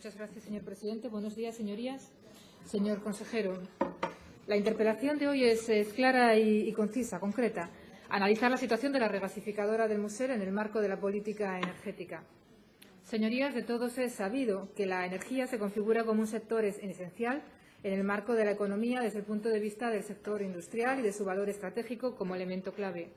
Muchas gracias, señor presidente. Buenos días, señorías. Señor consejero, la interpelación de hoy es clara y concisa, concreta. Analizar la situación de la regasificadora del Muser en el marco de la política energética. Señorías, de todos es sabido que la energía se configura como un sector esencial en el marco de la economía desde el punto de vista del sector industrial y de su valor estratégico como elemento clave.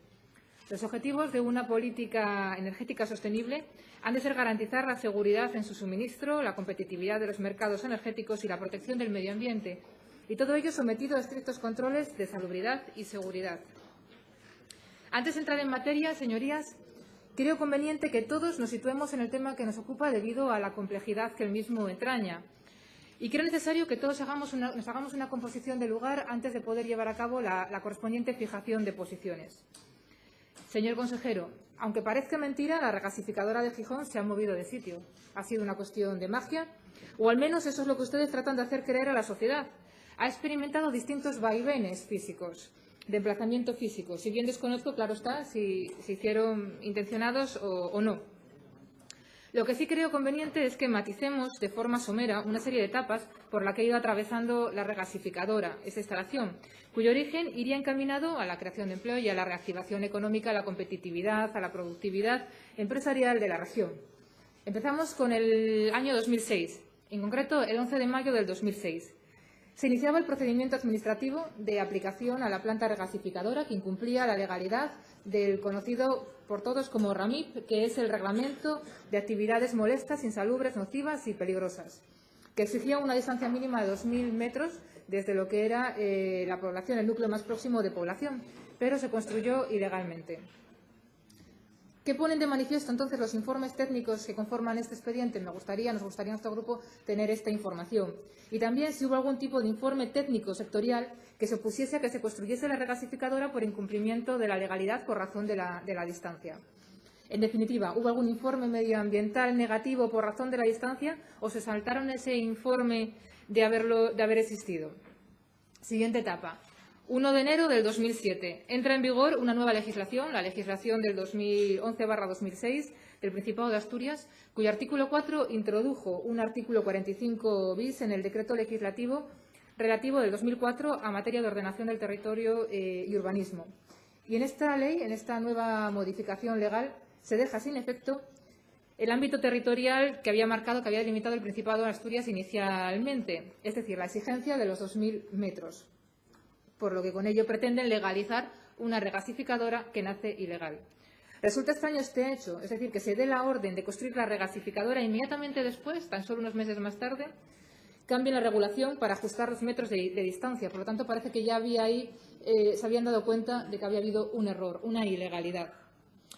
Los objetivos de una política energética sostenible han de ser garantizar la seguridad en su suministro, la competitividad de los mercados energéticos y la protección del medio ambiente, y todo ello sometido a estrictos controles de salubridad y seguridad. Antes de entrar en materia, señorías, creo conveniente que todos nos situemos en el tema que nos ocupa debido a la complejidad que el mismo entraña. Y creo necesario que todos nos hagamos una composición de lugar antes de poder llevar a cabo la correspondiente fijación de posiciones. Señor consejero, aunque parezca mentira, la regasificadora de Gijón se ha movido de sitio. ¿Ha sido una cuestión de magia? O al menos eso es lo que ustedes tratan de hacer creer a la sociedad. Ha experimentado distintos vaivenes físicos, de emplazamiento físico. Si bien desconozco, claro está, si hicieron intencionados o no. Lo que sí creo conveniente es que maticemos de forma somera una serie de etapas por la que ha ido atravesando la regasificadora, esta instalación, cuyo origen iría encaminado a la creación de empleo y a la reactivación económica, a la competitividad, a la productividad empresarial de la región. Empezamos con el año 2006, en concreto el 11 de mayo del 2006. Se iniciaba el procedimiento administrativo de aplicación a la planta regasificadora que incumplía la legalidad del conocido por todos como RAMIP, que es el Reglamento de Actividades Molestas, Insalubres, Nocivas y Peligrosas, que exigía una distancia mínima de 2.000 metros desde lo que era la población, el núcleo más próximo de población, pero se construyó ilegalmente. ¿Qué ponen de manifiesto entonces los informes técnicos que conforman este expediente? Nos gustaría a nuestro grupo tener esta información. Y también si hubo algún tipo de informe técnico sectorial que se opusiese a que se construyese la regasificadora por incumplimiento de la legalidad por razón de la distancia. En definitiva, ¿hubo algún informe medioambiental negativo por razón de la distancia o se saltaron ese informe de haber existido? Siguiente etapa. 1 de enero del 2007. Entra en vigor una nueva legislación, la legislación del 2011/2006 del Principado de Asturias, cuyo artículo 4 introdujo un artículo 45 bis en el decreto legislativo relativo del 2004 a materia de ordenación del territorio y urbanismo. Y en esta ley, en esta nueva modificación legal, se deja sin efecto el ámbito territorial que había delimitado el Principado de Asturias inicialmente, es decir, la exigencia de los 2.000 metros. Por lo que con ello pretenden legalizar una regasificadora que nace ilegal. Resulta extraño este hecho, es decir, que se dé la orden de construir la regasificadora inmediatamente después, tan solo unos meses más tarde, cambien la regulación para ajustar los metros de distancia. Por lo tanto, parece que ya había ahí, se habían dado cuenta de que había habido un error, una ilegalidad.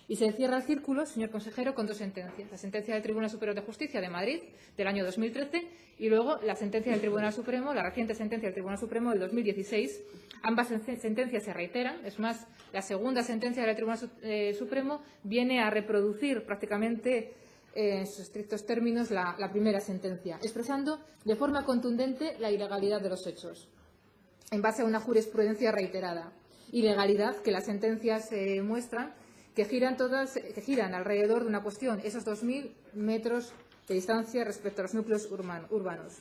Y se cierra el círculo, señor consejero, con dos sentencias. La sentencia del Tribunal Superior de Justicia de Madrid del año 2013 y luego la sentencia del Tribunal Supremo, la reciente sentencia del Tribunal Supremo del 2016. Ambas sentencias se reiteran. Es más, la segunda sentencia del Tribunal Supremo viene a reproducir prácticamente en sus estrictos términos la primera sentencia, expresando de forma contundente la ilegalidad de los hechos, en base a una jurisprudencia reiterada. Ilegalidad que las sentencias muestran que giran alrededor de una cuestión, esos 2.000 metros de distancia respecto a los núcleos urbanos.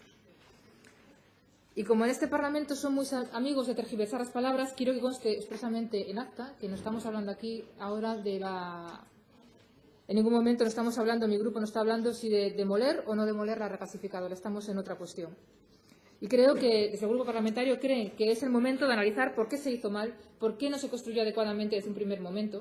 Y como en este Parlamento son muy amigos de tergiversar las palabras, quiero que conste expresamente en acta que no estamos hablando aquí ahora en ningún momento no estamos hablando, mi grupo no está hablando si de demoler o no demoler la regasificadora, estamos en otra cuestión. Y creo que desde el Grupo Parlamentario creen que es el momento de analizar por qué se hizo mal, por qué no se construyó adecuadamente desde un primer momento,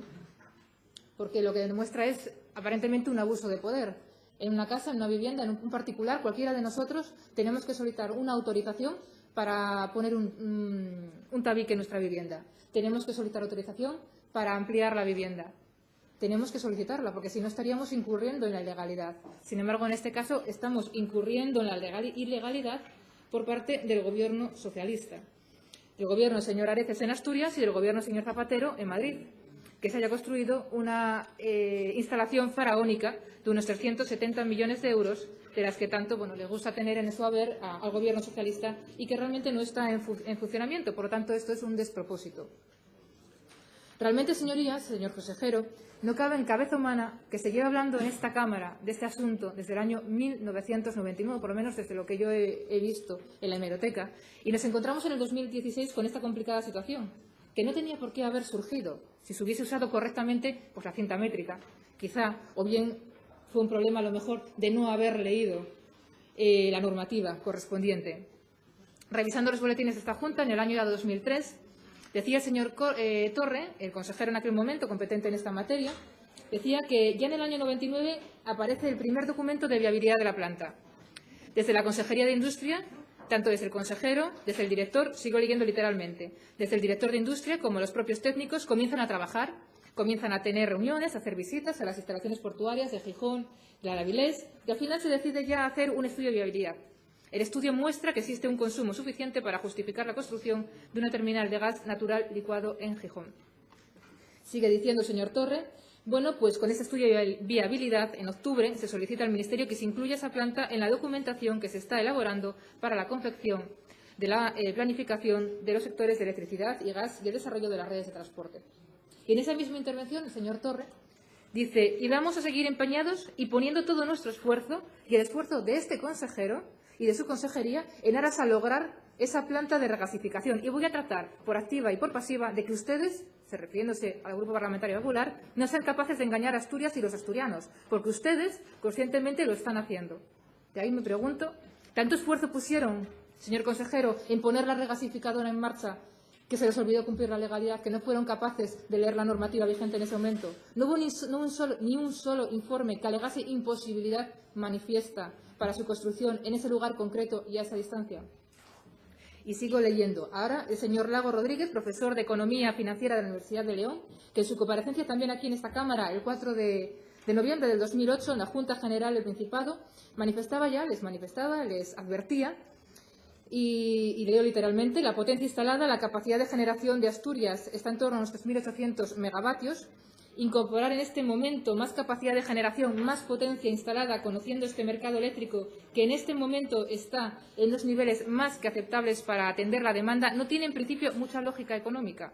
porque lo que demuestra es aparentemente un abuso de poder. En una casa, en una vivienda, en un particular, cualquiera de nosotros tenemos que solicitar una autorización para poner un tabique en nuestra vivienda. Tenemos que solicitar autorización para ampliar la vivienda. Tenemos que solicitarla, porque si no estaríamos incurriendo en la ilegalidad. Sin embargo, en este caso estamos incurriendo en la ilegalidad por parte del Gobierno socialista. Del Gobierno del señor Areces en Asturias y del Gobierno del señor Zapatero en Madrid, que se haya construido una instalación faraónica de unos 370 millones de euros, de las que tanto le gusta tener en su haber al Gobierno socialista y que realmente no está en funcionamiento. Por lo tanto, esto es un despropósito. Realmente, señorías, señor consejero, no cabe en cabeza humana que se lleve hablando en esta Cámara de este asunto desde el año 1999, por lo menos desde lo que yo he visto en la hemeroteca, y nos encontramos en el 2016 con esta complicada situación, que no tenía por qué haber surgido si se hubiese usado correctamente pues, la cinta métrica, quizá, o bien fue un problema a lo mejor de no haber leído la normativa correspondiente. Revisando los boletines de esta Junta, en el año 2003, decía el señor Torre, el consejero en aquel momento competente en esta materia, decía que ya en el año 99 aparece el primer documento de viabilidad de la planta. Desde la Consejería de Industria, tanto desde el consejero, desde el director, sigo leyendo literalmente, desde el director de Industria como los propios técnicos comienzan a trabajar, comienzan a tener reuniones, a hacer visitas a las instalaciones portuarias de Gijón, de Avilés, y al final se decide ya hacer un estudio de viabilidad. El estudio muestra que existe un consumo suficiente para justificar la construcción de una terminal de gas natural licuado en Gijón. Sigue diciendo el señor Torre, bueno, pues con este estudio de viabilidad, en octubre se solicita al Ministerio que se incluya esa planta en la documentación que se está elaborando para la confección de la planificación de los sectores de electricidad y gas y el desarrollo de las redes de transporte. Y en esa misma intervención, el señor Torre dice, y vamos a seguir empeñados y poniendo todo nuestro esfuerzo y el esfuerzo de este consejero y de su consejería en aras a lograr esa planta de regasificación. Y voy a tratar, por activa y por pasiva, de que ustedes, refiriéndose al Grupo Parlamentario Popular, no sean capaces de engañar a Asturias y los asturianos, porque ustedes conscientemente lo están haciendo. De ahí me pregunto, ¿tanto esfuerzo pusieron, señor consejero, en poner la regasificadora en marcha que se les olvidó cumplir la legalidad, que no fueron capaces de leer la normativa vigente en ese momento? No hubo ni un solo informe que alegase imposibilidad manifiesta para su construcción en ese lugar concreto y a esa distancia. Y sigo leyendo. Ahora, el señor Lago Rodríguez, profesor de Economía Financiera de la Universidad de León, que en su comparecencia también aquí en esta Cámara, el 4 de noviembre del 2008, en la Junta General del Principado, les advertía, y leo literalmente, la potencia instalada, la capacidad de generación de Asturias está en torno a unos 3.800 megavatios. Incorporar en este momento más capacidad de generación, más potencia instalada, conociendo este mercado eléctrico que en este momento está en los niveles más que aceptables para atender la demanda, no tiene en principio mucha lógica económica.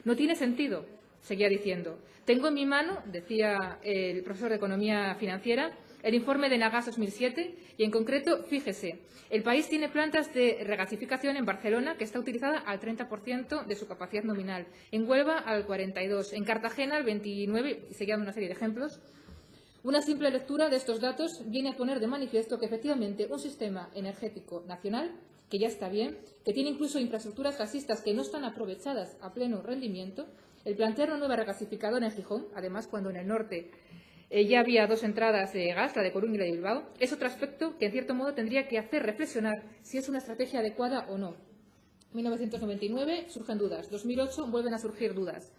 No tiene sentido, seguía diciendo. Tengo en mi mano, decía el profesor de Economía Financiera, el informe de Nagas 2007 y, en concreto, fíjese, el país tiene plantas de regasificación en Barcelona que está utilizada al 30% de su capacidad nominal, en Huelva al 42%, en Cartagena al 29%, y seguían una serie de ejemplos. Una simple lectura de estos datos viene a poner de manifiesto que, efectivamente, un sistema energético nacional, que ya está bien, que tiene incluso infraestructuras gasistas que no están aprovechadas a pleno rendimiento, el plantear una nueva regasificadora en Gijón, además cuando en el norte ya había dos entradas de gas, la de Coruña y la de Bilbao, es otro aspecto que, en cierto modo, tendría que hacer reflexionar si es una estrategia adecuada o no. 1999 surgen dudas, 2008 vuelven a surgir dudas.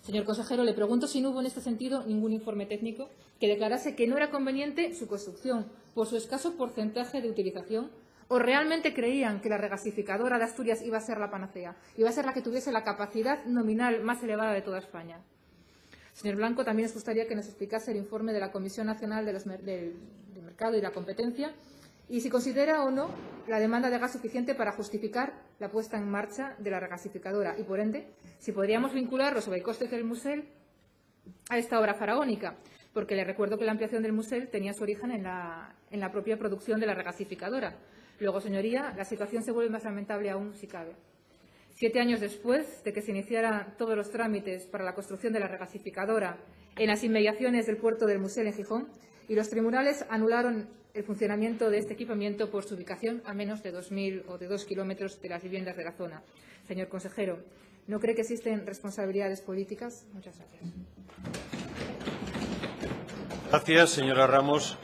Señor consejero, le pregunto si no hubo en este sentido ningún informe técnico que declarase que no era conveniente su construcción por su escaso porcentaje de utilización, o realmente creían que la regasificadora de Asturias iba a ser la panacea, iba a ser la que tuviese la capacidad nominal más elevada de toda España. Señor Blanco, también nos gustaría que nos explicase el informe de la Comisión Nacional del Mercado y la Competencia y si considera o no la demanda de gas suficiente para justificar la puesta en marcha de la regasificadora y, por ende, si podríamos vincular los sobrecostes del Musel a esta obra faraónica, porque le recuerdo que la ampliación del Musel tenía su origen en la propia producción de la regasificadora. Luego, señoría, la situación se vuelve más lamentable aún si cabe. 7 años después de que se iniciaran todos los trámites para la construcción de la regasificadora en las inmediaciones del puerto del Musel en Gijón, y los tribunales anularon el funcionamiento de este equipamiento por su ubicación a menos de 2.000 o de 2 kilómetros de las viviendas de la zona. Señor consejero, ¿no cree que existen responsabilidades políticas? Muchas gracias. Gracias, señora Ramos.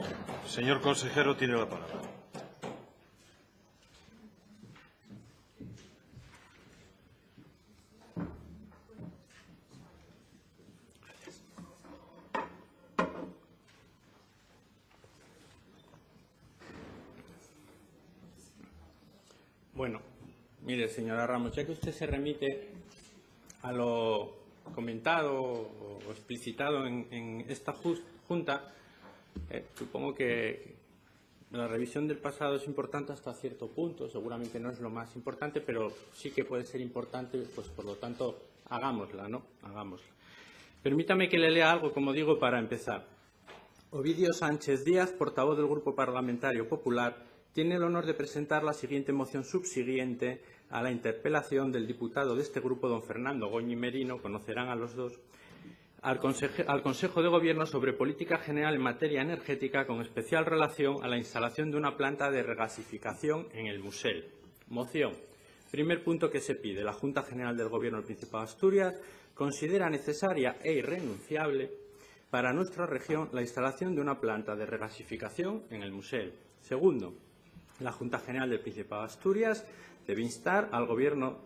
Señor consejero, tiene la palabra. Bueno, mire, señora Ramos, ya que usted se remite a lo comentado o explicitado en esta Junta, supongo que la revisión del pasado es importante hasta cierto punto. Seguramente no es lo más importante, pero sí que puede ser importante, pues por lo tanto, hagámosla, ¿no? Hagámosla. Permítame que le lea algo, como digo, para empezar. Ovidio Sánchez Díaz, portavoz del Grupo Parlamentario Popular, tiene el honor de presentar la siguiente moción subsiguiente a la interpelación del diputado de este grupo, don Fernando Goñi Merino, conocerán a los dos, al Consejo de Gobierno sobre política general en materia energética, con especial relación a la instalación de una planta de regasificación en el Musel. Moción. Primer punto que se pide. La Junta General del Gobierno del Principado de Asturias considera necesaria e irrenunciable para nuestra región la instalación de una planta de regasificación en el Musel. Segundo, la Junta General del Principado de Asturias debe instar al Gobierno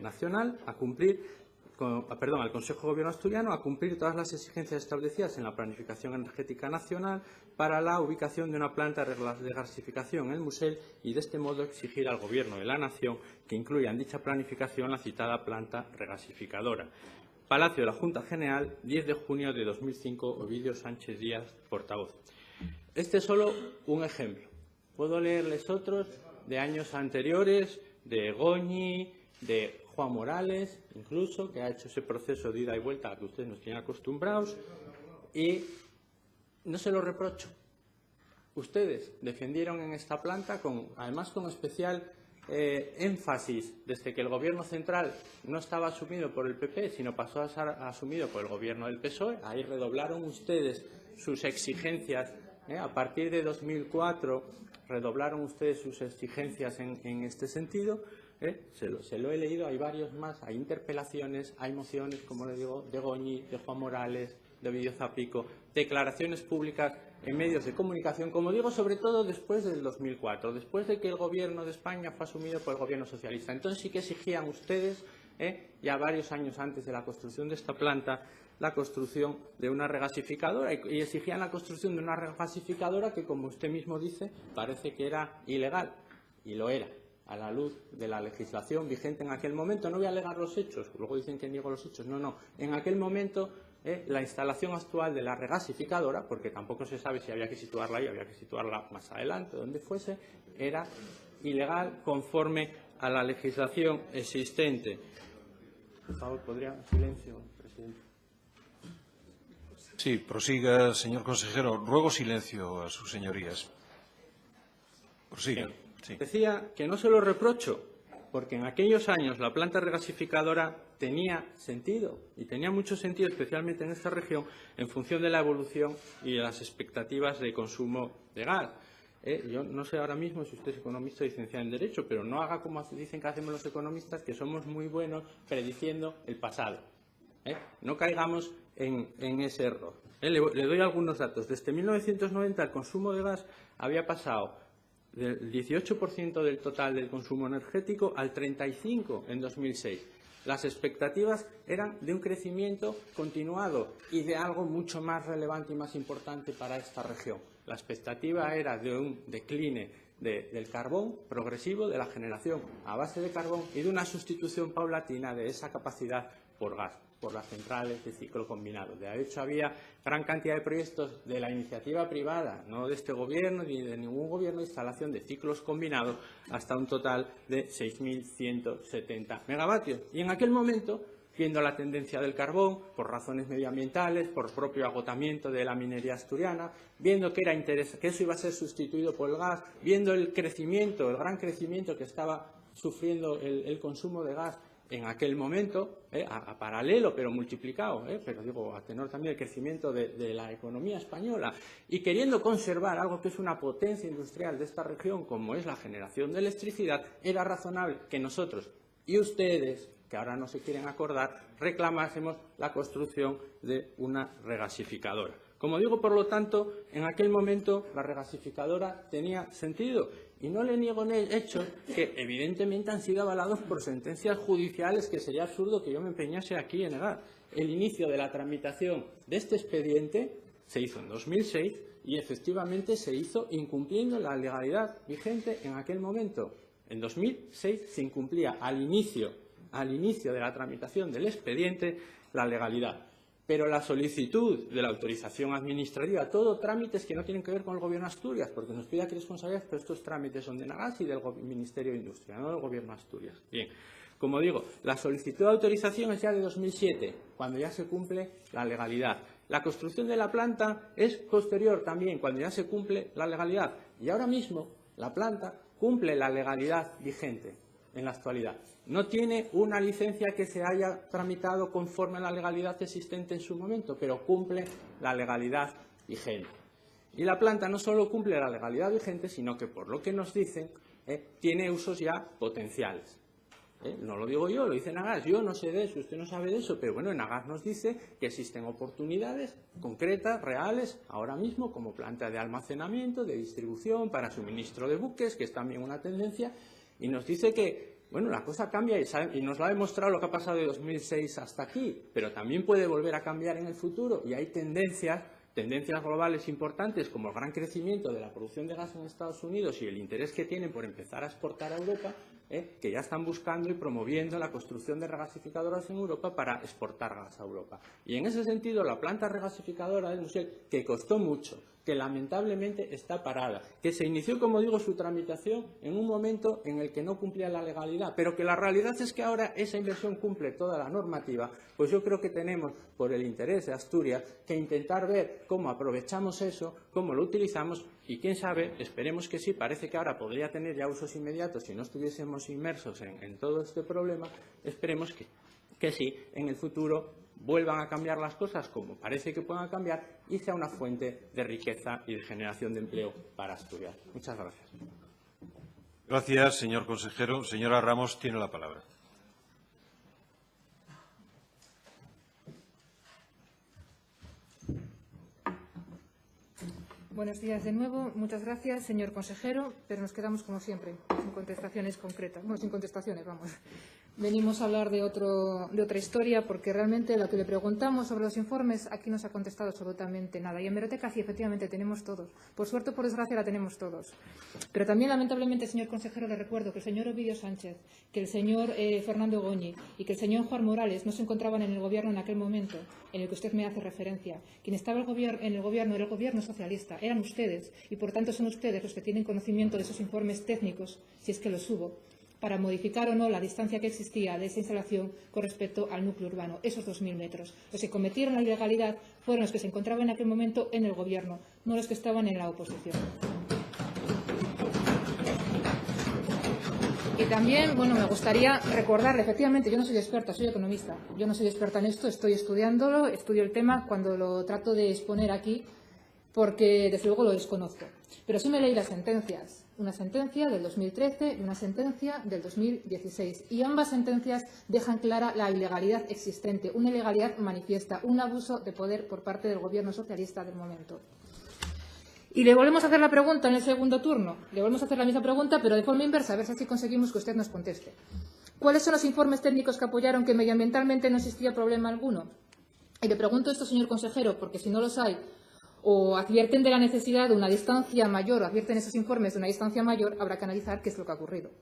nacional a cumplir al Consejo de Gobierno asturiano a cumplir todas las exigencias establecidas en la Planificación Energética Nacional para la ubicación de una planta de regasificación en el Musel y, de este modo, exigir al Gobierno de la Nación que incluya en dicha planificación la citada planta regasificadora. Palacio de la Junta General, 10 de junio de 2005, Ovidio Sánchez Díaz, portavoz. Este es solo un ejemplo. Puedo leerles otros de años anteriores, de Goñi, de Juan Morales, incluso, que ha hecho ese proceso de ida y vuelta a que ustedes nos tienen acostumbrados, y no se lo reprocho. Ustedes defendieron en esta planta, además con especial énfasis, desde que el Gobierno central no estaba asumido por el PP, sino pasó a ser asumido por el Gobierno del PSOE. Ahí redoblaron ustedes sus exigencias. A partir de 2004 redoblaron ustedes sus exigencias en este sentido. Se lo he leído, hay varios más, hay interpelaciones, hay mociones, como le digo, de Goñi, de Juan Morales, de Ovidio Zapico, declaraciones públicas en medios de comunicación, como digo, sobre todo después del 2004, después de que el Gobierno de España fue asumido por el Gobierno socialista. Entonces sí que exigían ustedes, ya varios años antes de la construcción de esta planta, la construcción de una regasificadora, y exigían la construcción de una regasificadora que, como usted mismo dice, parece que era ilegal, y lo era, a la luz de la legislación vigente en aquel momento. No voy a alegar los hechos, luego dicen que niego los hechos. No. En aquel momento, la instalación actual de la regasificadora, porque tampoco se sabe si había que situarla ahí, había que situarla más adelante, donde fuese, era ilegal conforme a la legislación existente. Por favor, ¿podría silencio, presidente? Sí, prosiga, señor consejero. Ruego silencio a sus señorías. Prosiga. Sí. Decía que no se lo reprocho, porque en aquellos años la planta regasificadora tenía sentido, y tenía mucho sentido, especialmente en esta región, en función de la evolución y de las expectativas de consumo de gas. Yo no sé ahora mismo si usted es economista o licenciado en Derecho, pero no haga como dicen que hacemos los economistas, que somos muy buenos prediciendo el pasado. No caigamos en ese error. Le doy algunos datos. Desde 1990 el consumo de gas había pasado del 18% del total del consumo energético al 35% en 2006. Las expectativas eran de un crecimiento continuado y de algo mucho más relevante y más importante para esta región. La expectativa era de un decline del carbón progresivo, de la generación a base de carbón, y de una sustitución paulatina de esa capacidad por gas, por las centrales de ciclo combinado. De hecho, había gran cantidad de proyectos de la iniciativa privada, no de este Gobierno ni de ningún Gobierno, de instalación de ciclos combinados hasta un total de 6.170 megavatios. Y en aquel momento, viendo la tendencia del carbón, por razones medioambientales, por propio agotamiento de la minería asturiana, viendo que eso iba a ser sustituido por el gas, viendo el crecimiento, el gran crecimiento que estaba sufriendo el consumo de gas en aquel momento, a paralelo pero multiplicado, pero digo, a tenor también el crecimiento de la economía española, y queriendo conservar algo que es una potencia industrial de esta región, como es la generación de electricidad, era razonable que nosotros y ustedes, que ahora no se quieren acordar, reclamásemos la construcción de una regasificadora. Como digo, por lo tanto, en aquel momento la regasificadora tenía sentido. Y no le niego hechos que evidentemente han sido avalados por sentencias judiciales, que sería absurdo que yo me empeñase aquí en negar. El inicio de la tramitación de este expediente se hizo en 2006 y efectivamente se hizo incumpliendo la legalidad vigente en aquel momento. En 2006 se incumplía al inicio de la tramitación del expediente la legalidad. Pero la solicitud de la autorización administrativa, todo trámites que no tienen que ver con el Gobierno de Asturias, porque nos pide aquí responsabilidades, pero estos trámites son de Nagas y del Ministerio de Industria, no del Gobierno de Asturias. Bien, Como digo, la solicitud de autorización es ya de 2007, cuando ya se cumple la legalidad. La construcción de la planta es posterior también, cuando ya se cumple la legalidad. Y ahora mismo la planta cumple la legalidad vigente en la actualidad. No tiene una licencia que se haya tramitado conforme a la legalidad existente en su momento, pero cumple la legalidad vigente. Y la planta no solo cumple la legalidad vigente, sino que, por lo que nos dicen, tiene usos ya potenciales. No lo digo yo, lo dice Nagas. Yo no sé de eso, usted no sabe de eso, pero bueno, Nagas nos dice que existen oportunidades concretas, reales, ahora mismo, como planta de almacenamiento, de distribución, para suministro de buques, que es también una tendencia, y nos dice que, bueno, la cosa cambia y nos lo ha demostrado lo que ha pasado de 2006 hasta aquí, pero también puede volver a cambiar en el futuro, y hay tendencias globales importantes, como el gran crecimiento de la producción de gas en Estados Unidos y el interés que tienen por empezar a exportar a Europa, que ya están buscando y promoviendo la construcción de regasificadoras en Europa para exportar gas a Europa. Y en ese sentido, la planta regasificadora del Musel, que costó mucho, que lamentablemente está parada, que se inició, como digo, su tramitación en un momento en el que no cumplía la legalidad, pero que la realidad es que ahora esa inversión cumple toda la normativa, pues yo creo que tenemos, por el interés de Asturias, que intentar ver cómo aprovechamos eso, cómo lo utilizamos y, quién sabe, esperemos que sí, parece que ahora podría tener ya usos inmediatos si no estuviésemos inmersos en todo este problema, esperemos que sí, en el futuro vuelvan a cambiar las cosas como parece que puedan cambiar y sea una fuente de riqueza y de generación de empleo para Asturias. Muchas gracias. Gracias, señor consejero. Señora Ramos, tiene la palabra. Buenos días de nuevo. Muchas gracias, señor consejero, pero nos quedamos, como siempre, sin contestaciones concretas. Bueno, sin contestaciones, vamos. Venimos a hablar de otra historia, porque realmente lo que le preguntamos sobre los informes, aquí no se ha contestado absolutamente nada. Y en hemeroteca sí, efectivamente, tenemos todos. Por suerte o por desgracia la tenemos todos. Pero también, lamentablemente, señor consejero, le recuerdo que el señor Ovidio Sánchez, que el señor Fernando Goñi y que el señor Juan Morales no se encontraban en el Gobierno en aquel momento en el que usted me hace referencia. Quien estaba en el Gobierno era el Gobierno socialista, eran ustedes, y por tanto son ustedes los que tienen conocimiento de esos informes técnicos, si es que los hubo, para modificar o no la distancia que existía de esa instalación con respecto al núcleo urbano, esos 2.000 metros. Los que cometieron la ilegalidad fueron los que se encontraban en aquel momento en el Gobierno, no los que estaban en la oposición. Y también, bueno, me gustaría recordarle, efectivamente, yo no soy experta, soy economista. Yo no soy experta en esto, estoy estudiándolo, estudio el tema cuando lo trato de exponer aquí, porque desde luego lo desconozco. Pero sí me leí las sentencias. Una sentencia del 2013 y una sentencia del 2016. Y ambas sentencias dejan clara la ilegalidad existente, una ilegalidad manifiesta, un abuso de poder por parte del Gobierno socialista del momento. Y le volvemos a hacer la pregunta en el segundo turno. Le volvemos a hacer la misma pregunta, pero de forma inversa, a ver si así conseguimos que usted nos conteste. ¿Cuáles son los informes técnicos que apoyaron que medioambientalmente no existía problema alguno? Y le pregunto esto, señor consejero, porque si no los hay, o advierten de la necesidad de una distancia mayor, o advierten esos informes de una distancia mayor, habrá que analizar qué es lo que ha ocurrido.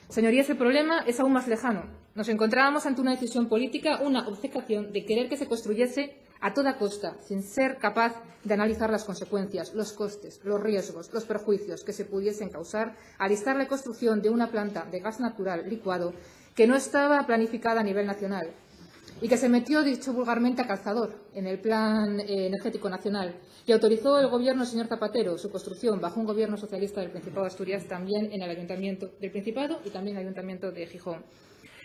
Señorías, el problema es aún más lejano. Nos encontrábamos ante una decisión política, una obcecación de querer que se construyese a toda costa, sin ser capaz de analizar las consecuencias, los costes, los riesgos, los perjuicios que se pudiesen causar al instar la construcción de una planta de gas natural licuado que no estaba planificada a nivel nacional y que se metió, dicho vulgarmente, a calzador en el Plan Energético Nacional y autorizó el Gobierno del señor Zapatero su construcción bajo un Gobierno socialista del Principado de Asturias, también en el Ayuntamiento del Principado y también en el Ayuntamiento de Gijón.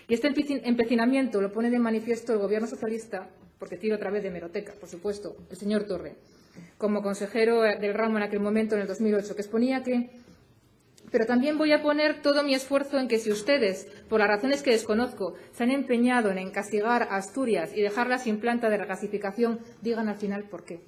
Y este empecinamiento lo pone de manifiesto el Gobierno socialista, porque tiro otra vez de hemeroteca, por supuesto, el señor Torre, como consejero del ramo en aquel momento, en el 2008, que exponía que pero también voy a poner todo mi esfuerzo en que si ustedes, por las razones que desconozco, se han empeñado en castigar a Asturias y dejarla sin planta de regasificación, digan al final por qué.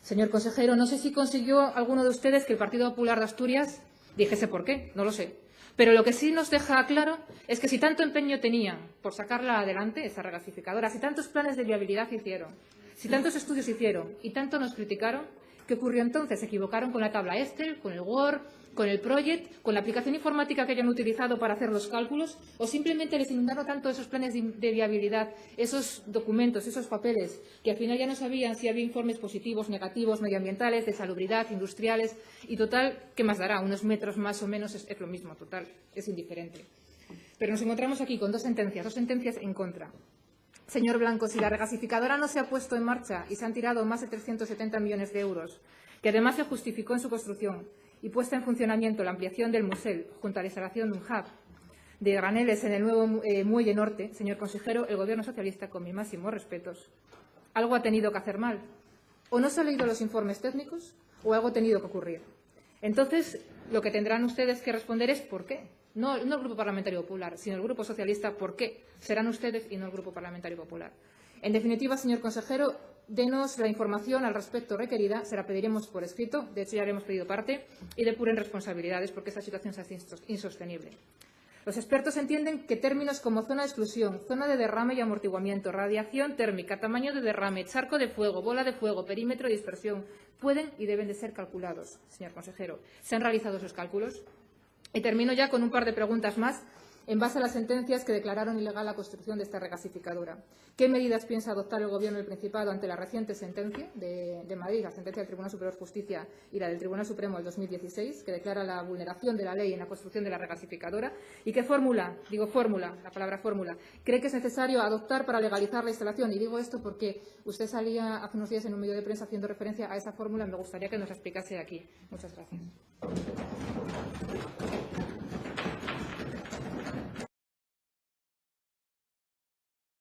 Señor consejero, no sé si consiguió alguno de ustedes que el Partido Popular de Asturias dijese por qué, no lo sé. Pero lo que sí nos deja claro es que si tanto empeño tenían por sacarla adelante, esa regasificadora, si tantos planes de viabilidad hicieron, si tantos estudios hicieron y tanto nos criticaron, ¿qué ocurrió entonces? ¿Se equivocaron con la tabla Excel, con el Word, con el Project, con la aplicación informática que hayan utilizado para hacer los cálculos? ¿O simplemente les inundaron tanto esos planes de viabilidad, esos documentos, esos papeles, que al final ya no sabían si había informes positivos, negativos, medioambientales, de salubridad, industriales? Y total, ¿qué más dará? Unos metros más o menos es lo mismo, total, es indiferente. Pero nos encontramos aquí con dos sentencias en contra. Señor Blanco, si la regasificadora no se ha puesto en marcha y se han tirado más de 370 millones de euros, que además se justificó en su construcción y puesta en funcionamiento la ampliación del Musel junto a la instalación de un hub de graneles en el nuevo muelle norte, señor consejero, el Gobierno socialista, con mis máximos respetos, algo ha tenido que hacer mal. O no se han leído los informes técnicos o algo ha tenido que ocurrir. Entonces, lo que tendrán ustedes que responder es ¿por qué? No el Grupo Parlamentario Popular, sino el Grupo Socialista, ¿por qué? Serán ustedes y no el Grupo Parlamentario Popular. En definitiva, señor consejero, denos la información al respecto requerida, se la pediremos por escrito, de hecho ya le hemos pedido parte, y depuren responsabilidades porque esta situación se hace insostenible. Los expertos entienden que términos como zona de exclusión, zona de derrame y amortiguamiento, radiación térmica, tamaño de derrame, charco de fuego, bola de fuego, perímetro y dispersión pueden y deben de ser calculados, señor consejero. ¿Se han realizado esos cálculos? Y termino ya con un par de preguntas más en base a las sentencias que declararon ilegal la construcción de esta regasificadora. ¿Qué medidas piensa adoptar el Gobierno del Principado ante la reciente sentencia de Madrid, la sentencia del Tribunal Superior de Justicia y la del Tribunal Supremo del 2016, que declara la vulneración de la ley en la construcción de la regasificadora? ¿Y qué fórmula, la palabra fórmula, cree que es necesario adoptar para legalizar la instalación? Y digo esto porque usted salía hace unos días en un medio de prensa haciendo referencia a esa fórmula. Me gustaría que nos la explicase aquí. Muchas gracias.